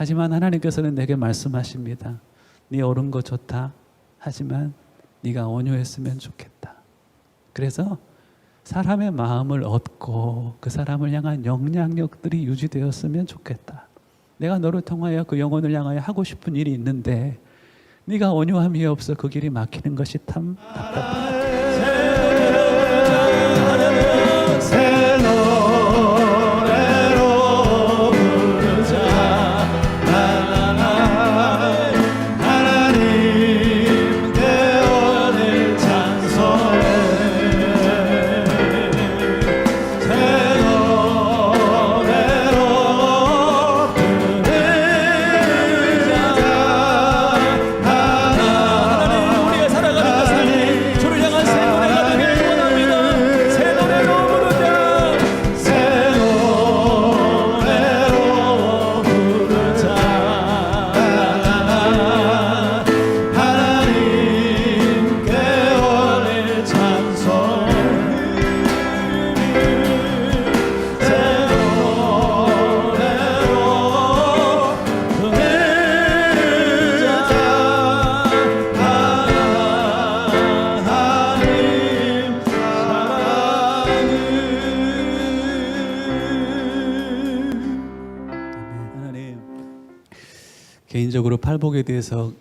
하지만 하나님께서는 내게 말씀하십니다. 네 옳은 거 좋다. 하지만 네가 온유했으면 좋겠다. 그래서 사람의 마음을 얻고 그 사람을 향한 영향력들이 유지되었으면 좋겠다. 내가 너를 통하여 그 영혼을 향하여 하고 싶은 일이 있는데 네가 온유함이 없어 그 길이 막히는 것이 참 답답하다. 개인적으로 팔복에 대해서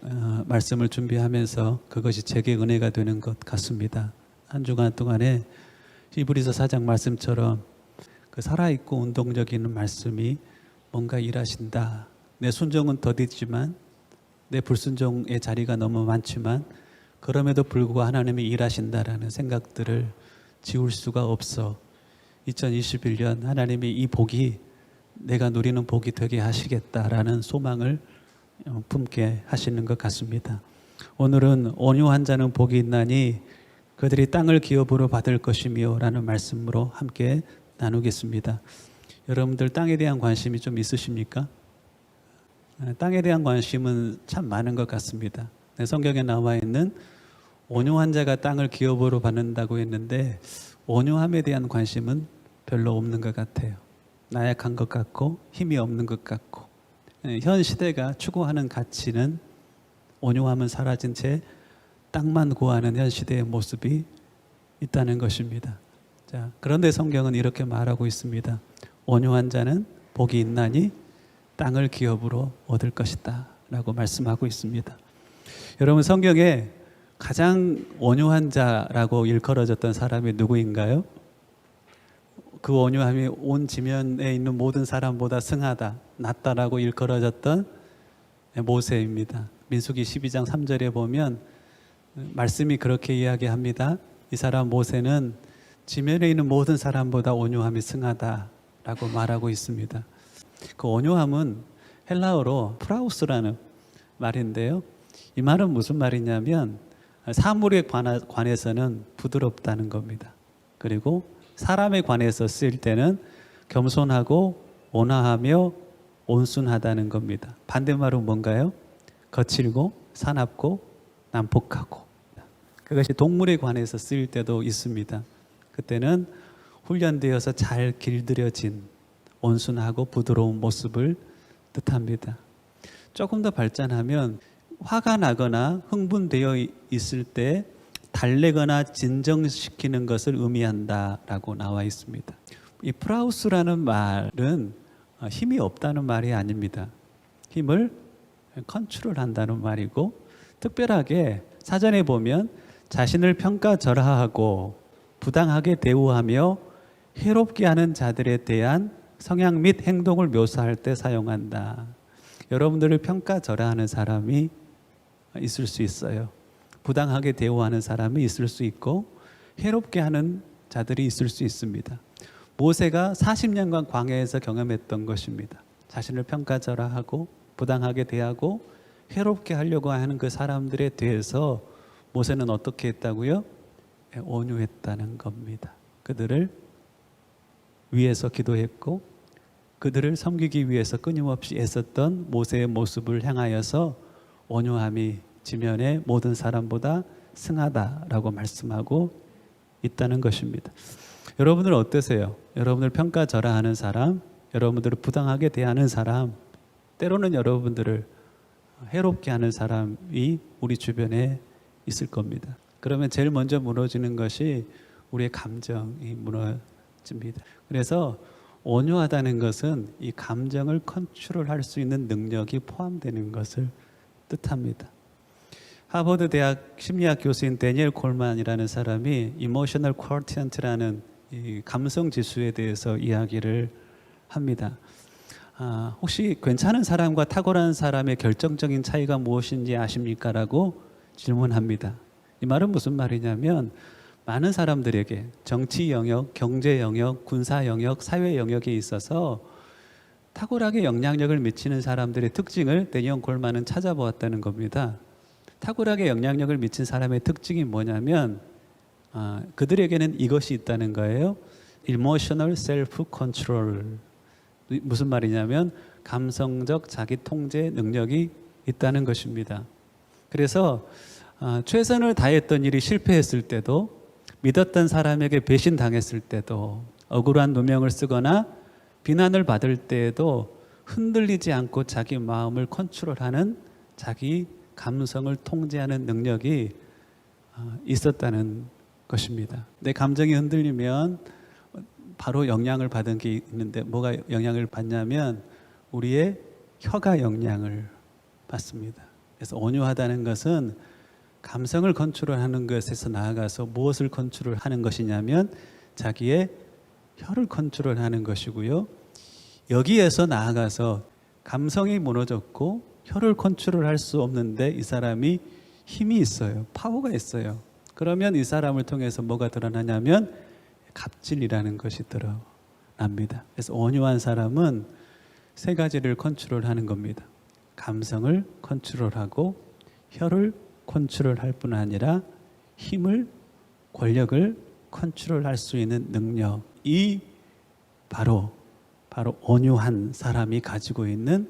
말씀을 준비하면서 그것이 제게 은혜가 되는 것 같습니다. 한 주간 동안에 히브리서 4장 말씀처럼 그 살아있고 운동적인 말씀이 뭔가 일하신다. 내 순종은 더디지만 내 불순종의 자리가 너무 많지만 그럼에도 불구하고 하나님이 일하신다라는 생각들을 지울 수가 없어 2021년 하나님이 이 복이 내가 누리는 복이 되게 하시겠다라는 소망을 품게 하시는 것 같습니다. 오늘은 온유한 자는 복이 있나니 그들이 땅을 기업으로 받을 것이며 라는 말씀으로 함께 나누겠습니다. 여러분들 땅에 대한 관심이 좀 있으십니까? 땅에 대한 관심은 참 많은 것 같습니다. 성경에 나와 있는 온유한 자가 땅을 기업으로 받는다고 했는데 온유함에 대한 관심은 별로 없는 것 같아요. 나약한 것 같고 힘이 없는 것 같고 현 시대가 추구하는 가치는 온유함은 사라진 채 땅만 구하는 현 시대의 모습이 있다는 것입니다. 자, 그런데 성경은 이렇게 말하고 있습니다. 온유한 자는 복이 있나니 땅을 기업으로 얻을 것이다 라고 말씀하고 있습니다. 여러분 성경에 가장 온유한 자라고 일컬어졌던 사람이 누구인가요? 그 온유함이 온 지면에 있는 모든 사람보다 승하다, 낫다라고 일컬어졌던 모세입니다. 민수기 12장 3절에 보면 말씀이 그렇게 이야기합니다. 이 사람 모세는 지면에 있는 모든 사람보다 온유함이 승하다라고 말하고 있습니다. 그 온유함은 헬라어로 프라우스라는 말인데요. 이 말은 무슨 말이냐면 사물에 관해서는 부드럽다는 겁니다. 그리고 사람에 관해서 쓰일 때는 겸손하고 온화하며 온순하다는 겁니다. 반대말은 뭔가요? 거칠고 사납고 난폭하고. 그것이 동물에 관해서 쓰일 때도 있습니다. 그때는 훈련되어서 잘 길들여진 온순하고 부드러운 모습을 뜻합니다. 조금 더 발전하면 화가 나거나 흥분되어 있을 때 달래거나 진정시키는 것을 의미한다라고 나와 있습니다. 이 프라우스라는 말은 힘이 없다는 말이 아닙니다. 힘을 컨트롤한다는 말이고 특별하게 사전에 보면 자신을 평가절하하고 부당하게 대우하며 해롭게 하는 자들에 대한 성향 및 행동을 묘사할 때 사용한다. 여러분들을 평가절하하는 사람이 있을 수 있어요. 부당하게 대우하는 사람이 있을 수 있고 해롭게 하는 자들이 있을 수 있습니다. 모세가 40년간 광야에서 경험했던 것입니다. 자신을 평가절하하고 부당하게 대하고 해롭게 하려고 하는 그 사람들에 대해서 모세는 어떻게 했다고요? 온유했다는 겁니다. 그들을 위해서 기도했고 그들을 섬기기 위해서 끊임없이 애썼던 모세의 모습을 향하여서 온유함이 지면의 모든 사람보다 승하다라고 말씀하고 있다는 것입니다. 여러분들 어떠세요? 여러분들 평가절하하는 사람, 여러분들을 부당하게 대하는 사람 때로는 여러분들을 해롭게 하는 사람이 우리 주변에 있을 겁니다. 그러면 제일 먼저 무너지는 것이 우리의 감정이 무너집니다. 그래서 온유하다는 것은 이 감정을 컨트롤할 수 있는 능력이 포함되는 것을 뜻합니다. 하버드 대학 심리학 교수인 데니엘 콜만이라는 사람이 이모셔널 쿼티언트라는 이 감성 지수에 대해서 이야기를 합니다. 혹시 괜찮은 사람과 탁월한 사람의 결정적인 차이가 무엇인지 아십니까? 라고 질문합니다. 이 말은 무슨 말이냐면 많은 사람들에게 정치 영역, 경제 영역, 군사 영역, 사회 영역에 있어서 탁월하게 영향력을 미치는 사람들의 특징을 데니엘 콜만은 찾아보았다는 겁니다. 탁월하게 영향력을 미친 사람의 특징이 뭐냐면 그들에게는 이것이 있다는 거예요. Emotional self-control. 무슨 말이냐면 감성적 자기 통제 능력이 있다는 것입니다. 그래서 최선을 다했던 일이 실패했을 때도, 믿었던 사람에게 배신당했을 때도, 억울한 누명을 쓰거나 비난을 받을 때에도 흔들리지 않고 자기 마음을 컨트롤하는, 자기 감성을 통제하는 능력이 있었다는 것입니다. 내 감정이 흔들리면 바로 영향을 받은 게 있는데, 뭐가 영향을 받냐면 우리의 혀가 영향을 받습니다. 그래서 온유하다는 것은 감성을 컨트롤하는 것에서 나아가서 무엇을 컨트롤하는 것이냐면 자기의 혀를 컨트롤하는 것이고요. 여기에서 나아가서 감성이 무너졌고 혀를 컨트롤할 수 없는데 이 사람이 힘이 있어요. 파워가 있어요. 그러면 이 사람을 통해서 뭐가 드러나냐면 갑질이라는 것이 드러납니다. 그래서 온유한 사람은 세 가지를 컨트롤하는 겁니다. 감성을 컨트롤하고 혀를 컨트롤할 뿐 아니라 힘을, 권력을 컨트롤할 수 있는 능력이 바로 온유한 사람이 가지고 있는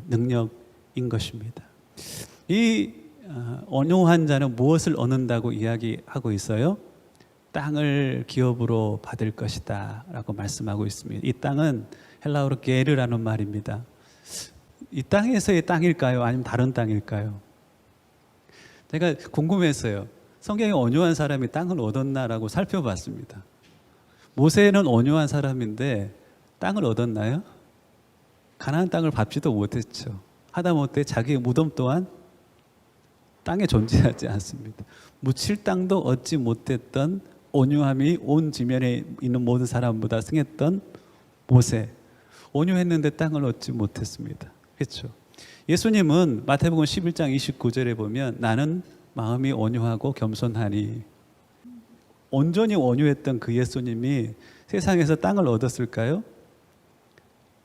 능력인 것입니다. 이 온유한 자는 무엇을 얻는다고 이야기하고 있어요? 땅을 기업으로 받을 것이다 라고 말씀하고 있습니다. 이 땅은 헬라어로 게르라는 말입니다. 이 땅에서의 땅일까요? 아니면 다른 땅일까요? 제가 궁금했어요. 성경에 온유한 사람이 땅을 얻었나라고 살펴봤습니다. 모세는 온유한 사람인데 땅을 얻었나요? 가나안 땅을 밟지도 못했죠. 하다못해 자기의 무덤 또한 땅에 존재하지 않습니다. 묻힐 땅도 얻지 못했던 온유함이 온 지면에 있는 모든 사람보다 승했던 모세. 온유했는데 땅을 얻지 못했습니다. 그렇죠? 예수님은 마태복음 11장 29절에 보면 나는 마음이 온유하고 겸손하니, 온전히 온유했던 그 예수님이 세상에서 땅을 얻었을까요?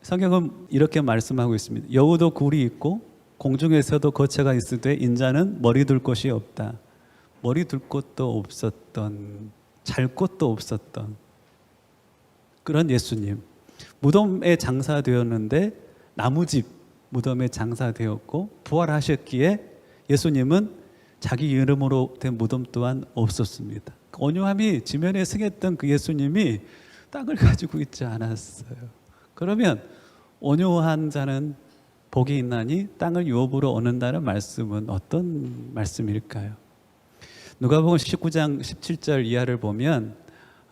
성경은 이렇게 말씀하고 있습니다. 여우도 굴이 있고 공중에서도 거처가 있으되 인자는 머리 둘 곳이 없다. 머리 둘 곳도 없었던, 잘 곳도 없었던 그런 예수님. 무덤에 장사되었는데 나무집 무덤에 장사되었고 부활하셨기에 예수님은 자기 이름으로 된 무덤 또한 없었습니다. 온유함이 지면에 승했던 그 예수님이 땅을 가지고 있지 않았어요. 그러면 온유한 자는 복이 있나니 땅을 유업으로 얻는다는 말씀은 어떤 말씀일까요? 누가복음 19장 17절 이하를 보면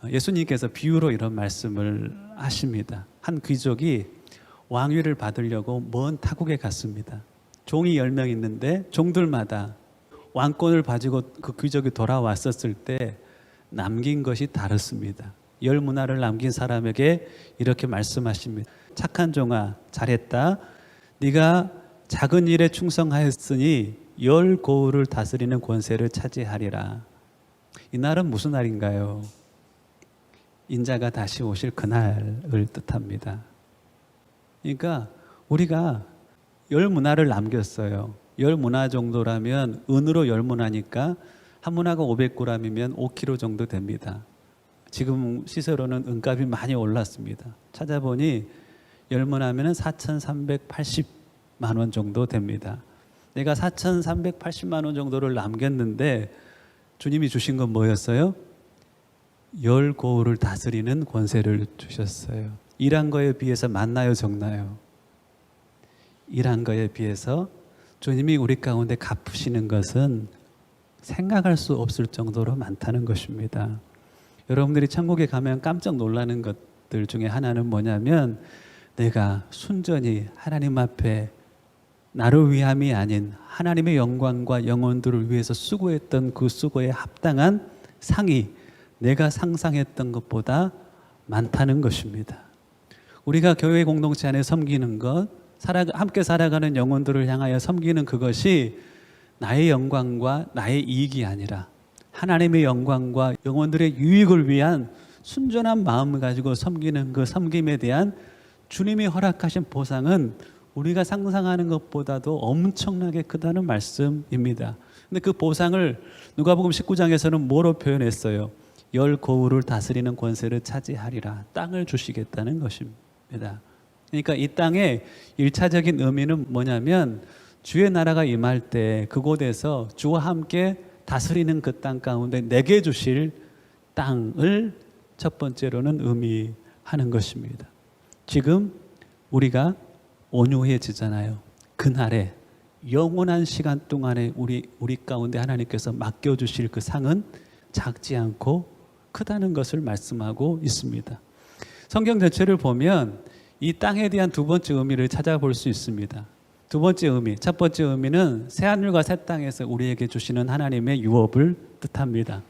예수님께서 비유로 이런 말씀을 하십니다. 한 귀족이 왕위를 받으려고 먼 타국에 갔습니다. 종이 10명 있는데 종들마다 왕권을 가지고 그 귀족이 돌아왔었을 때 남긴 것이 다릅니다. 10문화를 남긴 사람에게 이렇게 말씀하십니다. 착한 종아, 잘했다. 네가 작은 일에 충성하였으니 10고을을 다스리는 권세를 차지하리라. 이 날은 무슨 날인가요? 인자가 다시 오실 그날을 뜻합니다. 그러니까 우리가 10문화를 남겼어요. 10문화 정도라면 은으로 10문화니까 한 문화가 500g이면 5kg 정도 됩니다. 지금 시세로는 은값이 많이 올랐습니다. 찾아보니 10문화면 4,380만 원 정도 됩니다. 내가 4,380만 원 정도를 남겼는데 주님이 주신 건 뭐였어요? 10고을을 다스리는 권세를 주셨어요. 일한 거에 비해서 많나요, 적나요? 일한 거에 비해서 주님이 우리 가운데 갚으시는 것은 생각할 수 없을 정도로 많다는 것입니다. 여러분들이 천국에 가면 깜짝 놀라는 것들 중에 하나는 뭐냐면, 내가 순전히 하나님 앞에 나를 위함이 아닌 하나님의 영광과 영혼들을 위해서 수고했던 그 수고에 합당한 상이 내가 상상했던 것보다 많다는 것입니다. 우리가 교회 공동체 안에 섬기는 것, 함께 살아가는 영혼들을 향하여 섬기는 그것이 나의 영광과 나의 이익이 아니라 하나님의 영광과 영혼들의 유익을 위한 순전한 마음을 가지고 섬기는 그 섬김에 대한 주님이 허락하신 보상은 우리가 상상하는 것보다도 엄청나게 크다는 말씀입니다. 근데 그 보상을 누가복음 19장에서는 뭐로 표현했어요? 열 고울을 다스리는 권세를 차지하리라. 땅을 주시겠다는 것입니다. 그러니까 이 땅의 1차적인 의미는 뭐냐면, 주의 나라가 임할 때 그곳에서 주와 함께 다스리는 그 땅 가운데 내게 주실 땅을 첫 번째로는 의미하는 것입니다. 지금 우리가 온유해지잖아요. 그날에 영원한 시간 동안에 우리 가운데 하나님께서 맡겨주실 그 상은 작지 않고 크다는 것을 말씀하고 있습니다. 성경 전체를 보면 이 땅에 대한 두 번째 의미를 찾아볼 수 있습니다. 두 번째 의미, 첫 번째 의미는 새하늘과 새 땅에서 우리에게 주시는 하나님의 유업을 뜻합니다.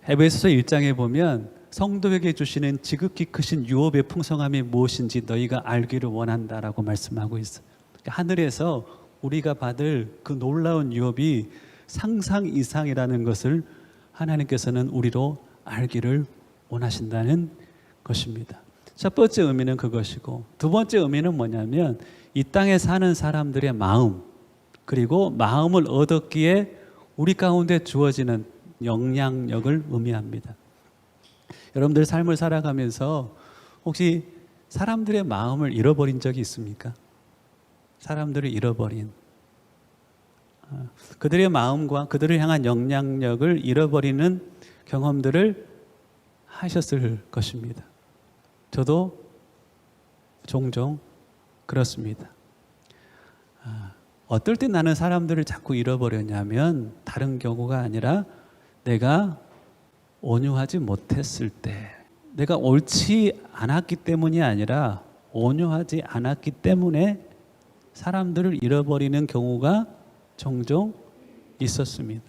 에베소서 1장에 보면 성도에게 주시는 지극히 크신 유업의 풍성함이 무엇인지 너희가 알기를 원한다라고 말씀하고 있어요. 하늘에서 우리가 받을 그 놀라운 유업이 상상 이상이라는 것을 하나님께서는 우리로 알기를 원하신다는 것입니다. 첫 번째 의미는 그것이고, 두 번째 의미는 뭐냐면 이 땅에 사는 사람들의 마음, 그리고 마음을 얻었기에 우리 가운데 주어지는 영향력을 의미합니다. 여러분들 삶을 살아가면서 혹시 사람들의 마음을 잃어버린 적이 있습니까? 사람들을 잃어버린, 그들의 마음과 그들을 향한 영향력을 잃어버리는 경험들을 하셨을 것입니다. 저도 종종 그렇습니다. 어떨 때 나는 사람들을 자꾸 잃어버렸냐면, 다른 경우가 아니라 내가 온유하지 못했을 때, 내가 옳지 않았기 때문이 아니라 온유하지 않았기 때문에 사람들을 잃어버리는 경우가 종종 있었습니다.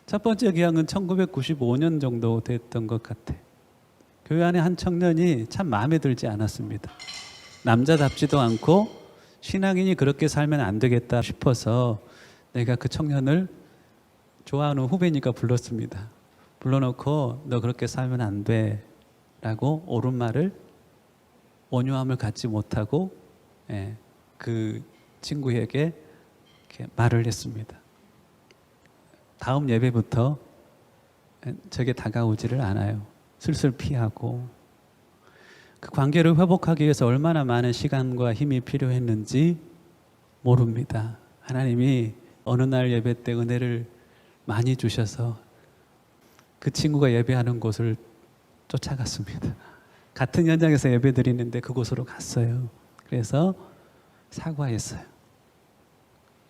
첫 번째 기억은 1995년 정도 됐던 것 같아요. 교회 안에 한 청년이 참 마음에 들지 않았습니다. 남자답지도 않고 신앙인이 그렇게 살면 안 되겠다 싶어서 내가 그 청년을 좋아하는 후배니까 불렀습니다. 불러놓고 너 그렇게 살면 안 돼 라고 옳은 말을, 온유함을 갖지 못하고 그 친구에게 이렇게 말을 했습니다. 다음 예배부터 저게 다가오지를 않아요. 슬슬 피하고. 그 관계를 회복하기 위해서 얼마나 많은 시간과 힘이 필요했는지 모릅니다. 하나님이 어느 날 예배 때 은혜를 많이 주셔서 그 친구가 예배하는 곳을 쫓아갔습니다. 같은 현장에서 예배 드리는데 그곳으로 갔어요. 그래서 사과했어요.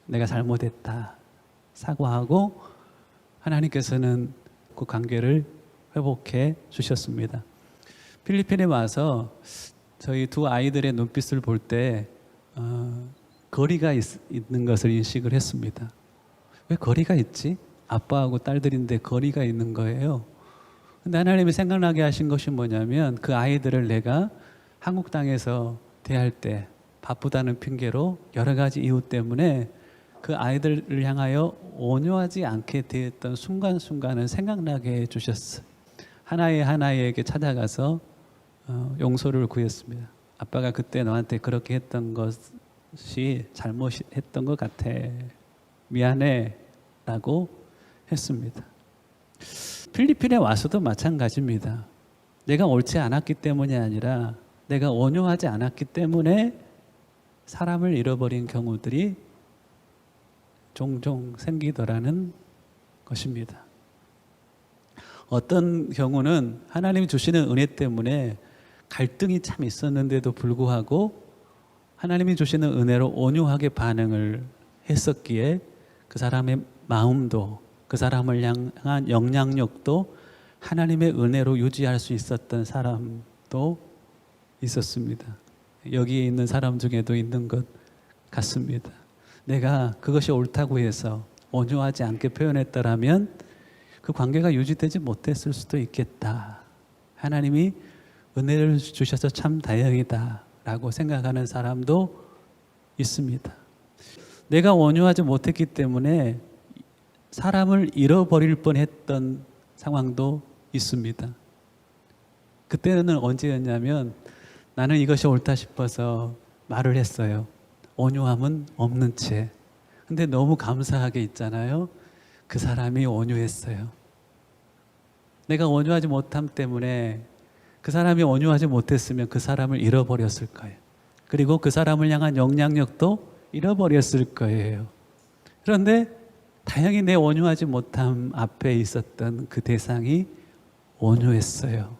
내가 잘못했다. 사과하고 하나님께서는 그 관계를 회복해 주셨습니다. 필리핀에 와서 저희 두 아이들의 눈빛을 볼 때 거리가 있는 것을 인식을 했습니다. 왜 거리가 있지? 아빠하고 딸들인데 거리가 있는 거예요. 근데 하나님이 생각나게 하신 것이 뭐냐면, 그 아이들을 내가 한국 땅에서 대할 때 바쁘다는 핑계로 여러 가지 이유 때문에 그 아이들을 향하여 온유하지 않게 되었던 순간순간을 생각나게 해주셨어요. 하나에게 찾아가서 용서를 구했습니다. 아빠가 그때 너한테 그렇게 했던 것이 잘못했던 것 같아. 미안해 라고 했습니다. 필리핀에 와서도 마찬가지입니다. 내가 옳지 않았기 때문이 아니라 내가 온유하지 않았기 때문에 사람을 잃어버린 경우들이 종종 생기더라는 것입니다. 어떤 경우는 하나님이 주시는 은혜 때문에 갈등이 참 있었는데도 불구하고 하나님이 주시는 은혜로 온유하게 반응을 했었기에 그 사람의 마음도 그 사람을 향한 영향력도 하나님의 은혜로 유지할 수 있었던 사람도 있었습니다. 여기에 있는 사람 중에도 있는 것 같습니다. 내가 그것이 옳다고 해서 온유하지 않게 표현했더라면 그 관계가 유지되지 못했을 수도 있겠다. 하나님이 은혜를 주셔서 참 다행이다 라고 생각하는 사람도 있습니다. 내가 온유하지 못했기 때문에 사람을 잃어버릴 뻔했던 상황도 있습니다. 그때는 언제였냐면 나는 이것이 옳다 싶어서 말을 했어요. 온유함은 없는 채. 근데 너무 감사하게 있잖아요. 그 사람이 온유했어요. 내가 온유하지 못함 때문에 그 사람이 온유하지 못했으면 그 사람을 잃어버렸을 거예요. 그리고 그 사람을 향한 영향력도 잃어버렸을 거예요. 그런데 다행히 내 온유하지 못함 앞에 있었던 그 대상이 온유했어요.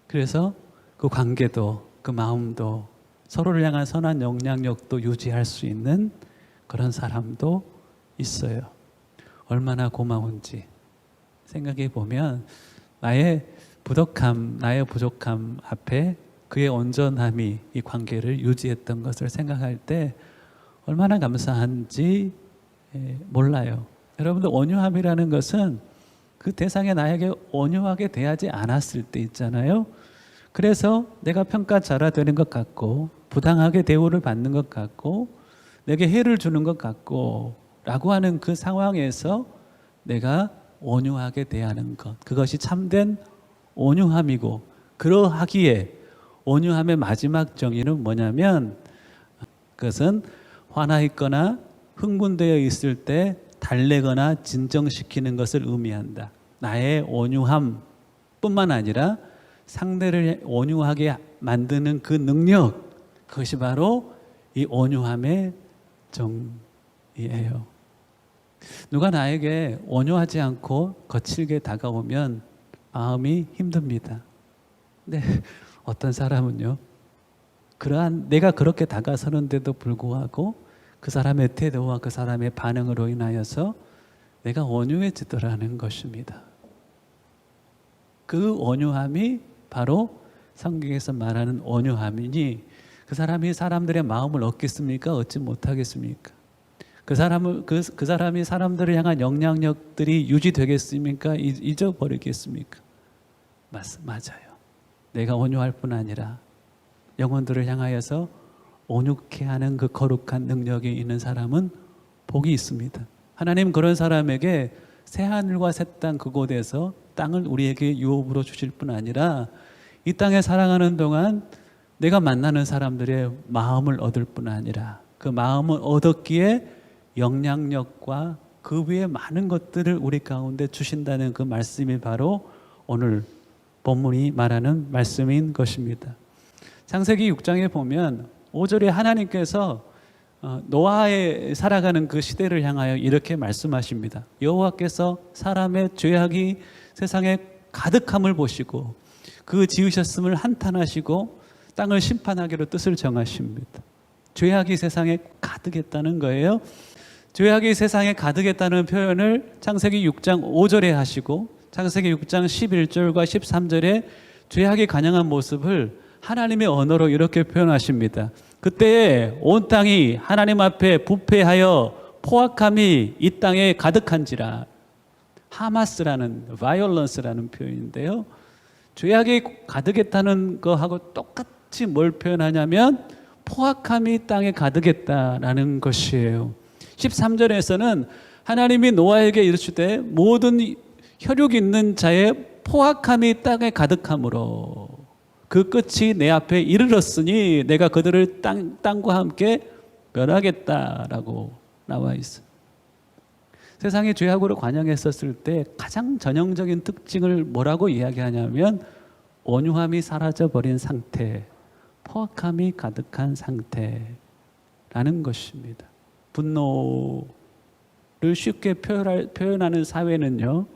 그래서 그 관계도 그 마음도 서로를 향한 선한 영향력도 유지할 수 있는 그런 사람도 있어요. 얼마나 고마운지 생각해 보면 나의 부족함 앞에 그의 온전함이 이 관계를 유지했던 것을 생각할 때 얼마나 감사한지 몰라요. 여러분들 온유함이라는 것은 그 대상이 나에게 온유하게 대하지 않았을 때 있잖아요. 그래서 내가 평가절하되는 것 같고 부당하게 대우를 받는 것 같고 내게 해를 주는 것 같고 라고 하는 그 상황에서 내가 온유하게 대하는 것, 그것이 참된 온유함이고, 그러하기에 온유함의 마지막 정의는 뭐냐면 그것은 화나 있거나 흥분되어 있을 때 달래거나 진정시키는 것을 의미한다. 나의 온유함 뿐만 아니라 상대를 온유하게 만드는 그 능력, 그것이 바로 이 온유함의 정의예요. 누가 나에게 온유하지 않고 거칠게 다가오면 마음이 힘듭니다. 근데 어떤 사람은요, 그러한 내가 그렇게 다가서는데도 불구하고 그 사람의 태도와 그 사람의 반응으로 인하여서 내가 온유해지더라는 것입니다. 그 온유함이 바로 성경에서 말하는 온유함이니 그 사람이 사람들의 마음을 얻겠습니까? 얻지 못하겠습니까? 그 사람이 사람들을 향한 영향력들이 유지되겠습니까? 잊어버리겠습니까? 맞아요. 내가 온유할 뿐 아니라 영혼들을 향하여서 온유케 하는 그 거룩한 능력이 있는 사람은 복이 있습니다. 하나님 그런 사람에게 새하늘과 새 땅 그곳에서 땅을 우리에게 유업으로 주실 뿐 아니라 이 땅에 살아가는 동안 내가 만나는 사람들의 마음을 얻을 뿐 아니라 그 마음을 얻었기에 영향력과 그 위에 많은 것들을 우리 가운데 주신다는 그 말씀이 바로 오늘 본문이 말하는 말씀인 것입니다. 창세기 6장에 보면 5절에 하나님께서 노아의 살아가는 그 시대를 향하여 이렇게 말씀하십니다. 여호와께서 사람의 죄악이 세상에 가득함을 보시고 그 지으셨음을 한탄하시고 땅을 심판하기로 뜻을 정하십니다. 죄악이 세상에 가득했다는 거예요. 죄악이 세상에 가득했다는 표현을 창세기 6장 5절에 하시고 창세기 6장 11절과 13절에 죄악이 관영한 모습을 하나님의 언어로 이렇게 표현하십니다. 그때에 온 땅이 하나님 앞에 부패하여 포악함이 이 땅에 가득한지라. 하마스라는 바이올런스라는 표현인데요. 죄악이 가득했다는 거하고 똑같이 뭘 표현하냐면 포악함이 땅에 가득했다라는 것이에요. 13절에서는 하나님이 노아에게 이르시되 모든 혈육 있는 자의 포악함이 땅에 가득함으로 그 끝이 내 앞에 이르렀으니 내가 그들을 땅과 함께 멸하겠다라고 나와 있어요. 세상의 죄악으로 관영했었을 때 가장 전형적인 특징을 뭐라고 이야기하냐면 온유함이 사라져버린 상태, 포악함이 가득한 상태라는 것입니다. 분노를 쉽게 표현하는 사회는요,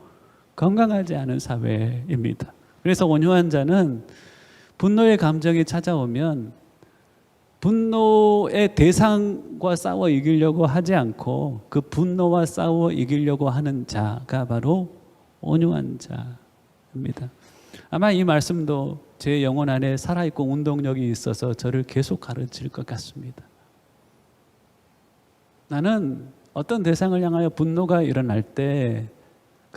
건강하지 않은 사회입니다. 그래서 온유한 자는 분노의 감정이 찾아오면 분노의 대상과 싸워 이기려고 하지 않고 그 분노와 싸워 이기려고 하는 자가 바로 온유한 자입니다. 아마 이 말씀도 제 영혼 안에 살아있고 운동력이 있어서 저를 계속 가르칠 것 같습니다. 나는 어떤 대상을 향하여 분노가 일어날 때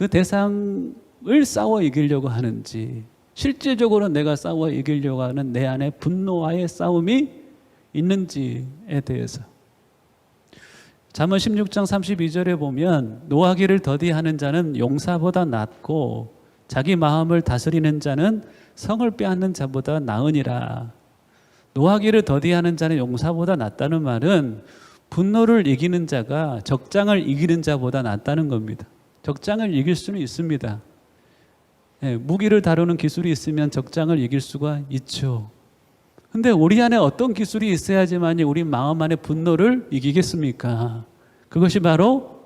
그 대상을 싸워 이기려고 하는지, 실질적으로 내가 싸워 이기려고 하는 내 안에 분노와의 싸움이 있는지에 대해서. 잠언 16장 32절에 보면 노하기를 더디하는 자는 용사보다 낫고 자기 마음을 다스리는 자는 성을 빼앗는 자보다 나으니라. 노하기를 더디하는 자는 용사보다 낫다는 말은 분노를 이기는 자가 적장을 이기는 자보다 낫다는 겁니다. 적장을 이길 수는 있습니다. 무기를 다루는 기술이 있으면 적장을 이길 수가 있죠. 근데 우리 안에 어떤 기술이 있어야지만이 우리 마음 안에 분노를 이기겠습니까? 그것이 바로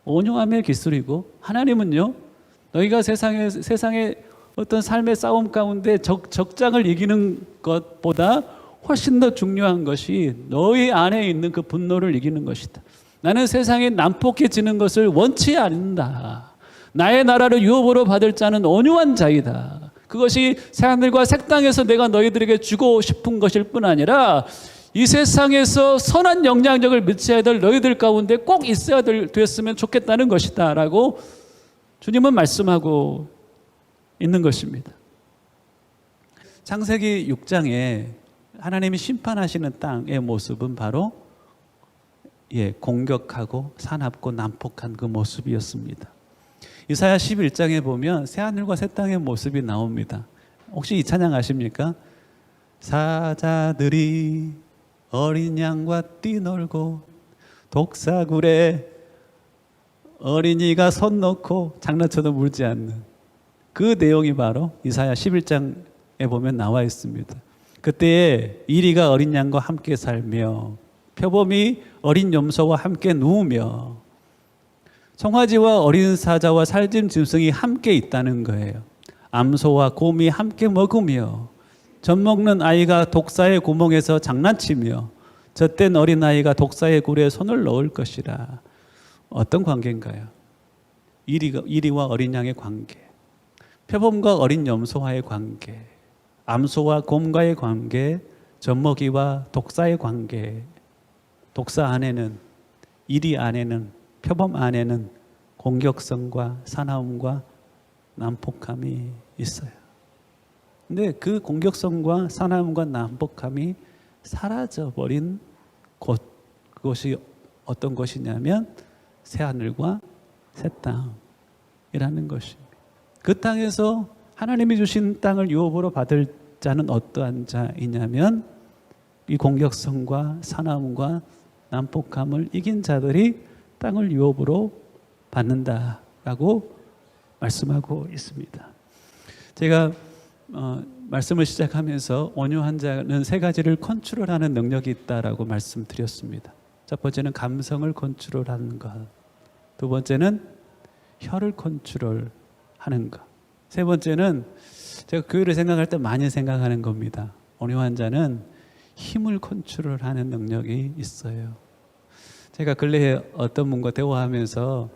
온유함의 기술이고, 하나님은요, 너희가 세상의 어떤 삶의 싸움 가운데 적장을 이기는 것보다 훨씬 더 중요한 것이 너희 안에 있는 그 분노를 이기는 것이다. 나는 세상에 난폭해지는 것을 원치 않는다. 나의 나라를 유업으로 받을 자는 온유한 자이다. 그것이 새하늘과 새 땅에서 내가 너희들에게 주고 싶은 것일 뿐 아니라 이 세상에서 선한 영향력을 미쳐야 될 너희들 가운데 꼭 있어야 됐으면 좋겠다는 것이다 라고 주님은 말씀하고 있는 것입니다. 창세기 6장에 하나님이 심판하시는 땅의 모습은 바로 공격하고 사납고 난폭한 그 모습이었습니다. 이사야 11장에 보면 새하늘과 새 땅의 모습이 나옵니다. 혹시 이 찬양 아십니까? 사자들이 어린 양과 뛰놀고 독사굴에 어린이가 손 놓고 장난쳐도 물지 않는 그 내용이 바로 이사야 11장에 보면 나와 있습니다. 그때에 이리가 어린 양과 함께 살며 표범이 어린 염소와 함께 누우며 송아지와 어린 사자와 살짐 짐승이 함께 있다는 거예요. 암소와 곰이 함께 먹으며 젖 먹는 아이가 독사의 구멍에서 장난치며 젖된 어린아이가 독사의 굴에 손을 넣을 것이라. 어떤 관계인가요? 이리와 어린 양의 관계, 표범과 어린 염소와의 관계, 암소와 곰과의 관계, 젖먹이와 독사의 관계. 독사 안에는, 이리 안에는, 표범 안에는 공격성과 사나움과 난폭함이 있어요. 근데 그 공격성과 사나움과 난폭함이 사라져버린 곳, 그것이 어떤 것이냐면 새하늘과 새 땅이라는 것입니다. 그 땅에서 하나님이 주신 땅을 유업으로 받을 자는 어떠한 자이냐면 이 공격성과 사나움과 난폭함을 이긴 자들이 땅을 유업으로 받는다라고 말씀하고 있습니다. 제가 말씀을 시작하면서 온유한 자는 세 가지를 컨트롤하는 능력이 있다라고 말씀드렸습니다. 첫 번째는 감성을 컨트롤하는 것, 두 번째는 혀를 컨트롤하는 것, 세 번째는 제가 교회를 생각할 때 많이 생각하는 겁니다. 온유한 자는 힘을 컨트롤하는 능력이 있어요. 제가 근래에 어떤 분과 대화하면서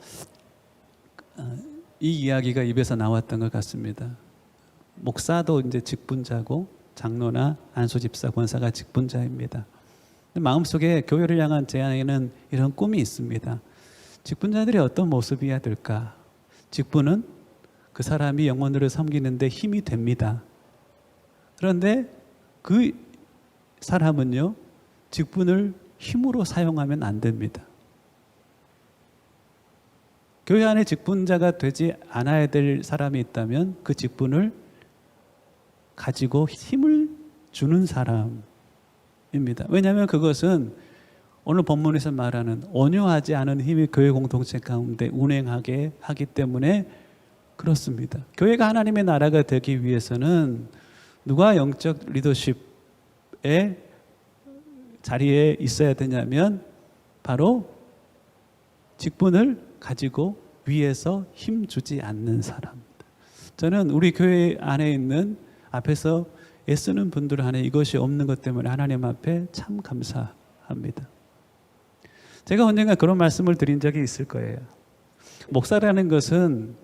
이 이야기가 입에서 나왔던 것 같습니다. 목사도 이제 직분자고 장로나 안수집사 권사가 직분자입니다. 마음속에 교회를 향한 제 안에는 이런 꿈이 있습니다. 직분자들이 어떤 모습이어야 될까? 직분은 그 사람이 영혼들을 섬기는데 힘이 됩니다. 그런데 그 사람은요, 직분을 힘으로 사용하면 안 됩니다. 교회 안에 직분자가 되지 않아야 될 사람이 있다면 그 직분을 가지고 힘을 주는 사람입니다. 왜냐하면 그것은 오늘 본문에서 말하는 온유하지 않은 힘이 교회 공동체 가운데 운행하게 하기 때문에 그렇습니다. 교회가 하나님의 나라가 되기 위해서는 누가 영적 리더십의 자리에 있어야 되냐면 바로 직분을 가지고 위에서 힘주지 않는 사람입니다. 저는 우리 교회 안에 있는 앞에서 애쓰는 분들 안에 이것이 없는 것 때문에 하나님 앞에 참 감사합니다. 제가 언젠가 그런 말씀을 드린 적이 있을 거예요. 목사라는 것은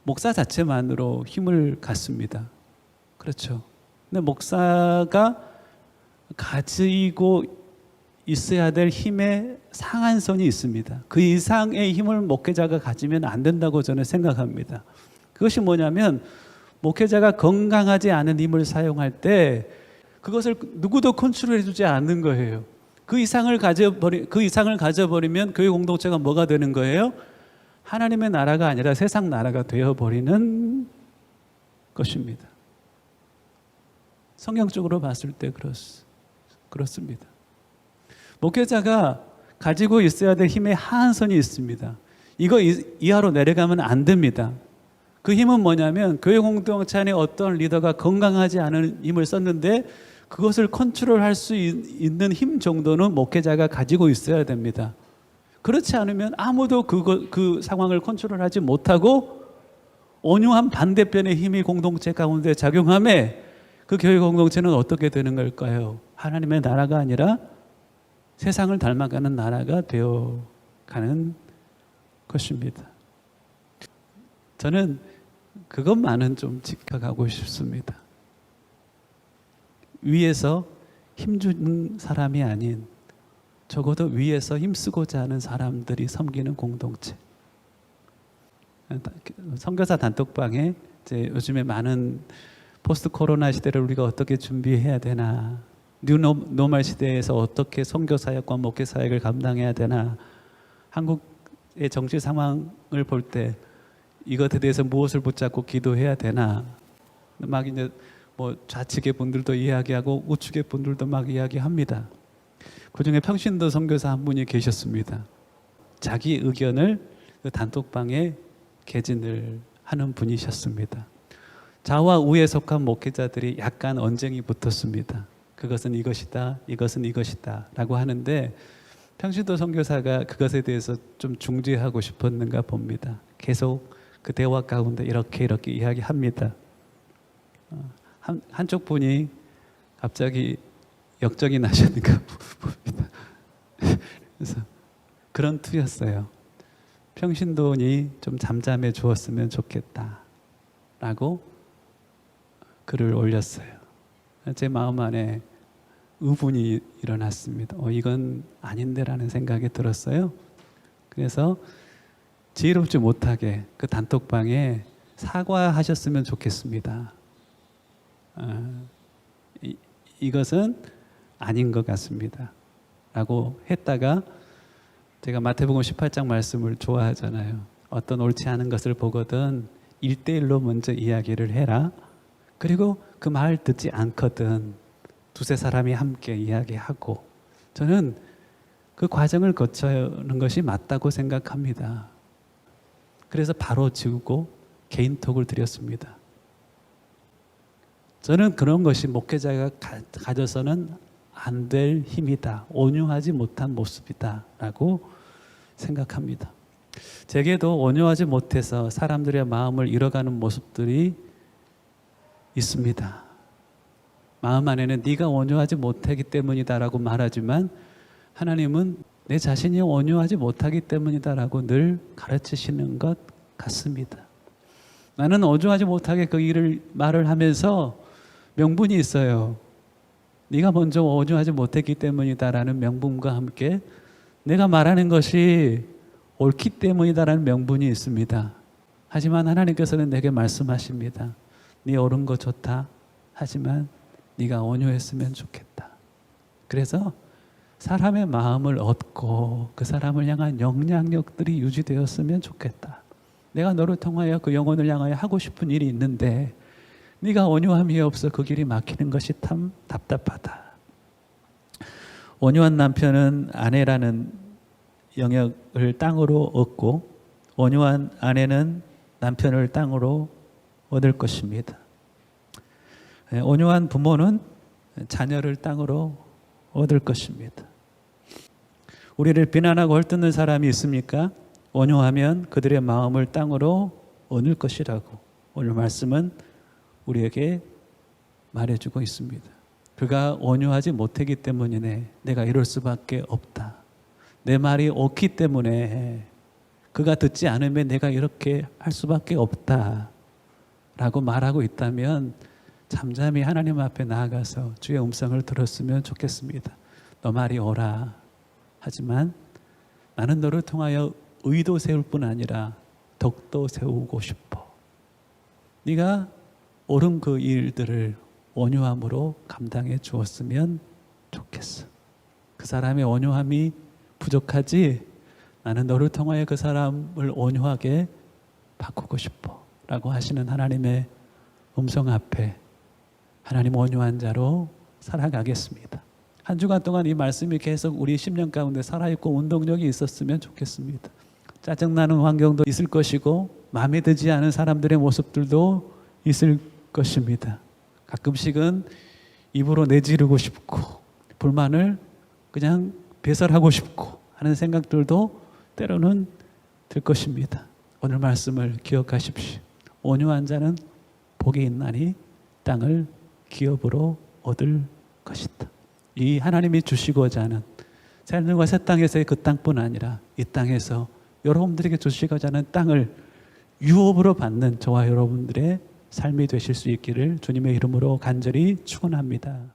목사 자체만으로 힘을 갖습니다. 그렇죠. 근데 목사가 가지고 있어야 될 힘의 상한선이 있습니다. 그 이상의 힘을 목회자가 가지면 안 된다고 저는 생각합니다. 그것이 뭐냐면 목회자가 건강하지 않은 힘을 사용할 때 그것을 누구도 컨트롤해 주지 않는 거예요. 그 이상을 가져버리면 교회 공동체가 뭐가 되는 거예요? 하나님의 나라가 아니라 세상 나라가 되어버리는 것입니다. 성경적으로 봤을 때 그렇습니다. 목회자가 가지고 있어야 될 힘의 하한선이 있습니다. 이거 이하로 내려가면 안 됩니다. 그 힘은 뭐냐면 교회 공동체 안에 어떤 리더가 건강하지 않은 힘을 썼는데 그것을 컨트롤할 수 있는 힘 정도는 목회자가 가지고 있어야 됩니다. 그렇지 않으면 아무도 그 상황을 컨트롤하지 못하고 온유한 반대편의 힘이 공동체 가운데 작용함에 그 교회 공동체는 어떻게 되는 걸까요? 하나님의 나라가 아니라 세상을 닮아가는 나라가 되어가는 것입니다. 저는 그것만은 좀 지켜가고 싶습니다. 위에서 힘주는 사람이 아닌 적어도 위에서 힘쓰고자 하는 사람들이 섬기는 공동체. 선교사 단톡방에 이제 요즘에 많은 포스트 코로나 시대를 우리가 어떻게 준비해야 되나, 뉴노멀 시대에서 어떻게 선교 사역과 목회 사역을 감당해야 되나, 한국의 정치 상황을 볼 때 이것에 대해서 무엇을 붙잡고 기도해야 되나, 막 이제 뭐 좌측의 분들도 이야기하고 우측의 분들도 막 이야기합니다. 그 중에 평신도 선교사 한 분이 계셨습니다. 자기 의견을 그 단톡방에 개진을 하는 분이셨습니다. 좌와 우에 속한 목회자들이 약간 언쟁이 붙었습니다. 그것은 이것이다, 이것은 이것이다 라고 하는데 평신도 선교사가 그것에 대해서 좀 중재하고 싶었는가 봅니다. 계속 그 대화 가운데 이렇게 이야기합니다. 한쪽 분이 갑자기 역적이 나셨는가 봅니다. 그래서 그런 투였어요. 평신도니 좀 잠잠해 주었으면 좋겠다 라고 글을 올렸어요. 제 마음 안에 의분이 일어났습니다. 이건 아닌데 라는 생각이 들었어요. 그래서 지혜롭지 못하게 그 단톡방에 사과하셨으면 좋겠습니다. 이것은 아닌 것 같습니다 라고 했다가, 제가 마태복음 18장 말씀을 좋아하잖아요. 어떤 옳지 않은 것을 보거든 1대1로 먼저 이야기를 해라. 그리고 그 말 듣지 않거든 두세 사람이 함께 이야기하고. 저는 그 과정을 거치는 것이 맞다고 생각합니다. 그래서 바로 지우고 개인톡을 드렸습니다. 저는 그런 것이 목회자가 가져서는 안 될 힘이다, 온유하지 못한 모습이다 라고 생각합니다. 제게도 온유하지 못해서 사람들의 마음을 잃어가는 모습들이 있습니다. 마음 안에는 네가 온유하지 못하기 때문이다 라고 말하지만 하나님은 내 자신이 온유하지 못하기 때문이다 라고 늘 가르치시는 것 같습니다. 나는 온유하지 못하게 그 말을 하면서 명분이 있어요. 네가 먼저 온유하지 못했기 때문이다라는 명분과 함께 내가 말하는 것이 옳기 때문이다라는 명분이 있습니다. 하지만 하나님께서는 내게 말씀하십니다. 네 옳은 거 좋다. 하지만 네가 온유했으면 좋겠다. 그래서 사람의 마음을 얻고 그 사람을 향한 영향력들이 유지되었으면 좋겠다. 내가 너를 통하여 그 영혼을 향하여 하고 싶은 일이 있는데 네가 온유함이 없어 그 길이 막히는 것이 참 답답하다. 온유한 남편은 아내라는 영역을 땅으로 얻고 온유한 아내는 남편을 땅으로 얻을 것입니다. 온유한 부모는 자녀를 땅으로 얻을 것입니다. 우리를 비난하고 헐뜯는 사람이 있습니까? 온유하면 그들의 마음을 땅으로 얻을 것이라고 오늘 말씀은 우리에게 말해주고 있습니다. 그가 온유하지 못하기 때문이네. 내가 이럴 수밖에 없다. 내 말이 옳기 때문에 그가 듣지 않으면 내가 이렇게 할 수밖에 없다 라고 말하고 있다면 잠잠히 하나님 앞에 나아가서 주의 음성을 들었으면 좋겠습니다. 너 말이 옳아. 하지만 나는 너를 통하여 의도 세울 뿐 아니라 덕도 세우고 싶어. 네가 옳은 그 일들을 온유함으로 감당해 주었으면 좋겠어. 그 사람의 온유함이 부족하지 나는 너를 통하여 그 사람을 온유하게 바꾸고 싶어 라고 하시는 하나님의 음성 앞에 하나님 온유한 자로 살아가겠습니다. 한 주간 동안 이 말씀이 계속 우리 심령 가운데 살아있고 운동력이 있었으면 좋겠습니다. 짜증나는 환경도 있을 것이고 마음에 들지 않은 사람들의 모습들도 있을 것입니다. 가끔씩은 입으로 내지르고 싶고 불만을 그냥 배설하고 싶고 하는 생각들도 때로는 들 것입니다. 오늘 말씀을 기억하십시오. 온유한 자는 복이 있나니 땅을 기업으로 얻을 것이다. 이 하나님이 주시고자 하는 새하늘과 새 땅에서의 그 땅뿐 아니라 이 땅에서 여러분들에게 주시고자 하는 땅을 유업으로 받는 저와 여러분들의 삶이 되실 수 있기를 주님의 이름으로 간절히 축원합니다.